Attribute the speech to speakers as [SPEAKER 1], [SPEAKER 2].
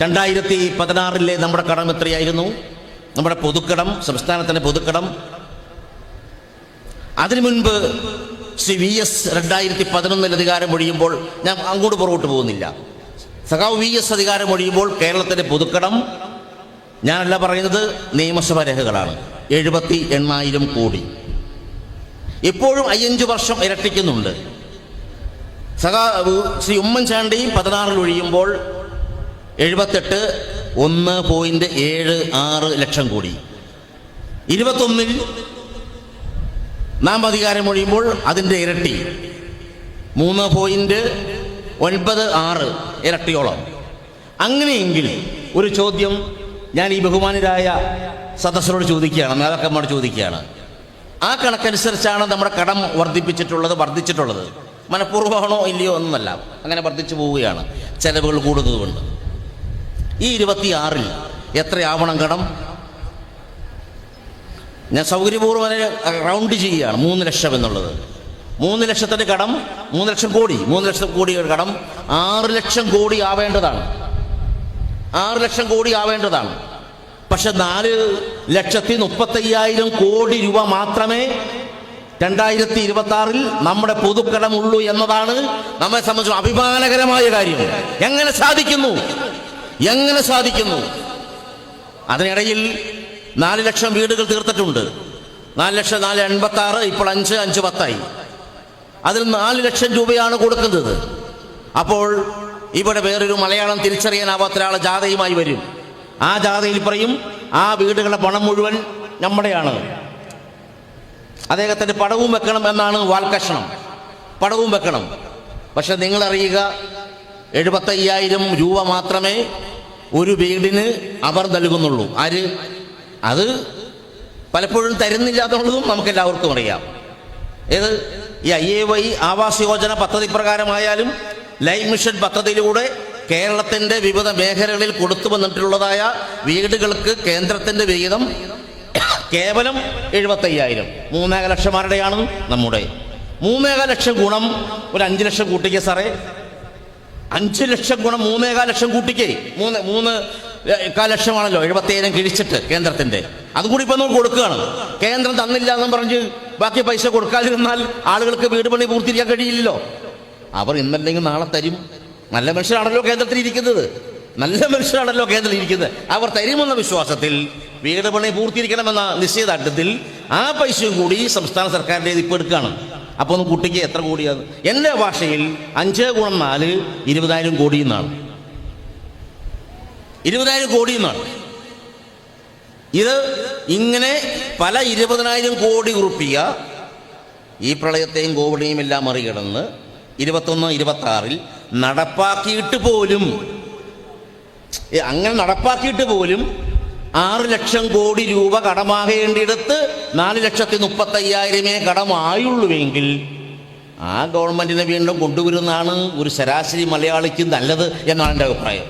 [SPEAKER 1] 2016 നമ്മുടെ കടം എത്രയായിരുന്നു? നമ്മുടെ പൊതുക്കടം, സംസ്ഥാനത്തിൻ്റെ പൊതുക്കടം. അതിനു മുൻപ് ശ്രീ VS 2011 അധികാരം ഒഴിയുമ്പോൾ, ഞാൻ അങ്ങോട്ട് പുറകോട്ട് പോകുന്നില്ല, സഖാവ് VS അധികാരം ഒഴിയുമ്പോൾ കേരളത്തിൻ്റെ പൊതുക്കടം, ഞാനല്ല പറയുന്നത്, നിയമസഭാ രേഖകളാണ്, 78,000 കോടി. ഇപ്പോഴും 5 വർഷം ഇരട്ടിക്കുന്നുണ്ട്. ശ്രീ ഉമ്മൻചാണ്ടി 16 ഒഴിയുമ്പോൾ 78 1.76 ലക്ഷം കോടി. 21 നാം അധികാരം ഒഴിയുമ്പോൾ അതിൻ്റെ ഇരട്ടി 3.96 ഇരട്ടിയോളം. അങ്ങനെയെങ്കിൽ ഒരു ചോദ്യം ഞാൻ ഈ ബഹുമാനരായ സദസ്യരോട് ചോദിക്കുകയാണ്, നേതാക്കന്മാരോട് ചോദിക്കുകയാണ്. ആ കണക്കനുസരിച്ചാണ് നമ്മുടെ കടം വർദ്ധിച്ചിട്ടുള്ളത്. മനഃപൂർവ്വമാണോ ഇല്ലയോ എന്നല്ല, അങ്ങനെ വർദ്ധിച്ചു പോവുകയാണ് ചെലവുകൾ കൂടുന്നതുകൊണ്ട്. ഈ 26 എത്രയാവണം കടം? ഞാൻ സൗകര്യപൂർവ്വം റൗണ്ട് ചെയ്യുകയാണ്. 3 ലക്ഷം എന്നുള്ളത്, 3 ലക്ഷത്തിൻ്റെ കടം, 3 ലക്ഷം കോടി, 3 ലക്ഷം കോടിയുടെ കടം 6 ലക്ഷം കോടി ആവേണ്ടതാണ്. 6 ലക്ഷം കോടി ആവേണ്ടതാണ്. പക്ഷെ 4,35,000 കോടി രൂപ മാത്രമേ 2026 നമ്മുടെ പൊതുക്കടമുള്ളൂ എന്നതാണ് നമ്മെ സംബന്ധിച്ച് അഭിമാനകരമായ കാര്യം. എങ്ങനെ സാധിക്കുന്നു? അതിനിടയിൽ 4 ലക്ഷം വീടുകൾ തീർത്തിട്ടുണ്ട്. 4,86,000, ഇപ്പോൾ 5,10,000. അതിൽ 4 ലക്ഷം രൂപയാണ് കൊടുക്കുന്നത്. അപ്പോൾ ഇവിടെ വേറൊരു മലയാളം തിരിച്ചറിയാനാവാത്ത ഒരാൾ ജാഥയുമായി വരും. ആ ജാഥയിൽ പറയും, ആ വീടുകളുടെ പണം മുഴുവൻ നമ്മുടെയാണ്, അദ്ദേഹത്തിൻ്റെ പടവും വെക്കണം എന്നാണ് വാൽക്കഷണം, പടവും വെക്കണം. പക്ഷെ നിങ്ങളറിയുക, 75,000 രൂപ മാത്രമേ ഒരു വീടിന് അവർ നൽകുന്നുള്ളൂ. ആര്? അത് പലപ്പോഴും തരുന്നില്ല എന്നുള്ളതും നമുക്കെല്ലാവർക്കും അറിയാം. ഏത് ഈ IAY ആവാസ് യോജന പദ്ധതി പ്രകാരമായാലും ലൈഫ് മിഷൻ പദ്ധതിയിലൂടെ കേരളത്തിൻ്റെ വിവിധ മേഖലകളിൽ കൊടുത്തു വന്നിട്ടുള്ളതായ വീടുകൾക്ക് കേന്ദ്രത്തിൻ്റെ വിഹിതം കേവലം 75,000. 3.5 ലക്ഷമാരുടെയാണ് നമ്മുടെ. 3.5 ലക്ഷം ഗുണം ഒരു 5 ലക്ഷം കൂട്ടിക്കേ സാറേ. 5 ലക്ഷം ഗുണം 3.5 ലക്ഷം കൂട്ടിക്കേ. 3.25 ലക്ഷമാണല്ലോ 77,000 കിഴിച്ചിട്ട് കേന്ദ്രത്തിൻ്റെ. അതുകൂടി ഇപ്പം നമ്മൾ കൊടുക്കുകയാണ്. കേന്ദ്രം തന്നില്ല എന്നും പറഞ്ഞ് ബാക്കി പൈസ കൊടുക്കാതിരുന്നാൽ ആളുകൾക്ക് വീട് പണി പൂർത്തീകരിക്കാൻ കഴിയില്ലല്ലോ. അവർ ഇന്നല്ലെങ്കിൽ നാളെ തരും. നല്ല മനുഷ്യരാണല്ലോ കേന്ദ്രത്തിൽ ഇരിക്കുന്നത്. അവർ തരുമെന്ന വിശ്വാസത്തിൽ വീട് പണി പൂർത്തീകരിക്കണമെന്ന നിശ്ചയദാർഢ്യത്തിൽ ആ പൈസയും കൂടി സംസ്ഥാന സർക്കാരിൻ്റെ ഇപ്പോൾ എടുക്കുകയാണ്. അപ്പോൾ ഒന്ന് കുട്ടിക്ക് എത്ര കോടിയാണ്? എൻ്റെ ഭാഷയിൽ 5 × 4 20,000 കോടി എന്നാണ്. 20,000 കോടി എന്നാണ്. ഇത് ഇങ്ങനെ പല 20,000 കോടി ഉറുപ്പിക ഈ പ്രളയത്തെയും കോവിഡിനെയും എല്ലാം മറികടന്ന് 21-26 നടപ്പാക്കിയിട്ട് പോലും 6 ലക്ഷം കോടി രൂപ കടമാകേണ്ടിടത്ത് 4,35,000 കടമായുള്ളൂവെങ്കിൽ ആ ഗവൺമെൻറ്റിനെ വീണ്ടും കൊണ്ടുവരുന്നതാണ് ഒരു ശരാശരി മലയാളിക്ക് നല്ലത് എന്നാണ് എൻ്റെ അഭിപ്രായം.